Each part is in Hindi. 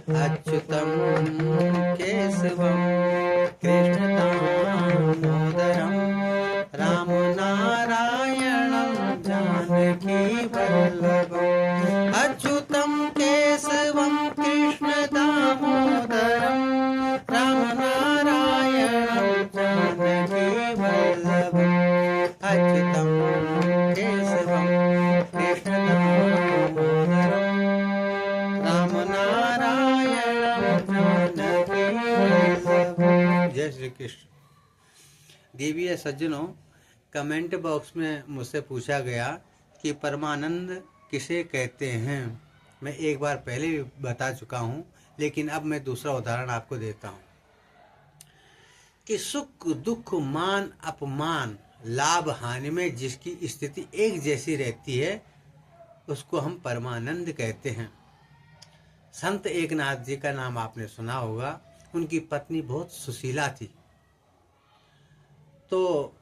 अच्युतं केशवं कृष्णदामोदरं रामनारायणं जानकीवल्लभम् अच्युतं केशवं कृष्णदामोदरं रामनारायणं जानकीवल्लभम् अच्युतं केशवं कृष्णदामोदरं जय श्री कृष्ण। देवी या सज्जनों, कमेंट बॉक्स में मुझसे पूछा गया कि परमानंद किसे कहते हैं। मैं एक बार पहले भी बता चुका हूँ, लेकिन अब मैं दूसरा उदाहरण आपको देता हूँ कि सुख दुख मान अपमान लाभ हानि में जिसकी स्थिति एक जैसी रहती है उसको हम परमानंद कहते हैं। संत एकनाथ जी का नाम आपने सुना होगा। उनकी पत्नी बहुत सुशीला थी, तो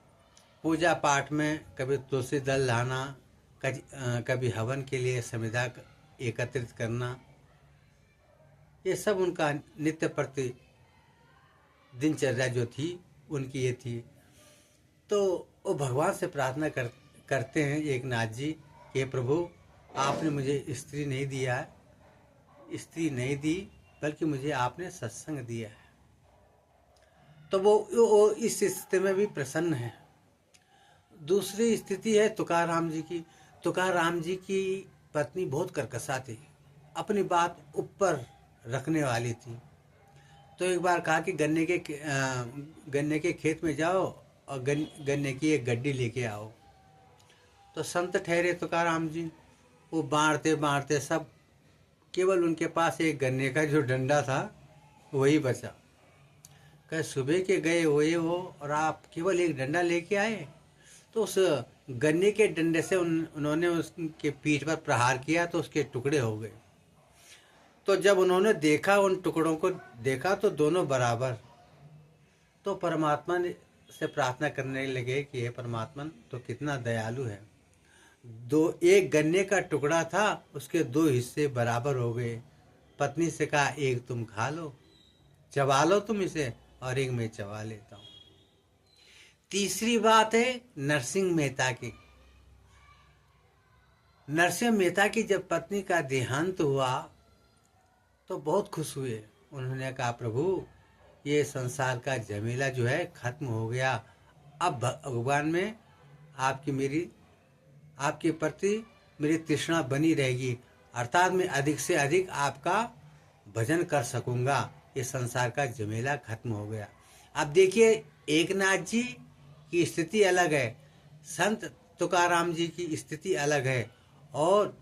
पूजा पाठ में कभी तुलसी दल लाना, कभी हवन के लिए समिधा एकत्रित करना, ये सब उनका नित्य प्रति दिनचर्या जो थी उनकी ये थी। तो वो भगवान से प्रार्थना करते हैं एकनाथ जी कि प्रभु, आपने मुझे स्त्री नहीं दिया है, स्त्री नहीं दी, बल्कि मुझे आपने सत्संग दिया है। तो वो इस स्थिति में भी प्रसन्न है। दूसरी स्थिति है तुकाराम जी की। तुकाराम जी की पत्नी बहुत कर्कशा थी, अपनी बात ऊपर रखने वाली थी। तो एक बार कहा कि गन्ने के खेत में जाओ और गन्ने की एक गड्डी लेके आओ। तो संत ठहरे तुकाराम जी, वो बांटते बांटते सब, केवल उनके पास एक गन्ने का जो डंडा था वही बचा। कह सुबह के गए हुए हो और आप केवल एक डंडा लेके आए। तो उस गन्ने के डंडे से उन्होंने उसके पीठ पर प्रहार किया तो उसके टुकड़े हो गए। तो जब उन्होंने देखा, उन टुकड़ों को देखा तो दोनों बराबर। तो परमात्मा से प्रार्थना करने लगे कि हे परमात्मा, तो कितना दयालु है। एक गन्ने का टुकड़ा था, उसके दो हिस्से बराबर हो गए। पत्नी से कहा, एक तुम खा लो, चबा लो तुम इसे, और एक मैं चबा लेता हूं। तीसरी बात है नरसिंह मेहता की। नरसिंह मेहता की जब पत्नी का देहांत हुआ तो बहुत खुश हुए। उन्होंने कहा, प्रभु, ये संसार का झमेला जो है खत्म हो गया। अब भगवान में आपके प्रति मेरी तृष्णा बनी रहेगी, अर्थात मैं अधिक से अधिक आपका भजन कर सकूंगा। ये संसार का झमेला खत्म हो गया। अब देखिए, एकनाथ जी की स्थिति अलग है, संत तुकाराम जी की स्थिति अलग है, और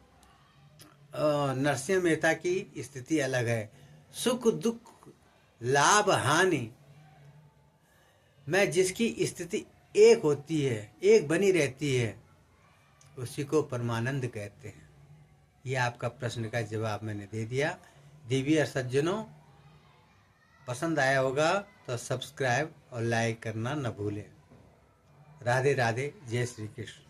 नरसिंह मेहता की स्थिति अलग है। सुख दुख लाभ हानि में जिसकी स्थिति एक होती है, एक बनी रहती है, उसी को परमानंद कहते हैं। यह आपका प्रश्न का जवाब मैंने दे दिया। देवी और सज्जनों, पसंद आया होगा तो सब्सक्राइब और लाइक करना न भूलें। राधे राधे, जय श्री कृष्ण।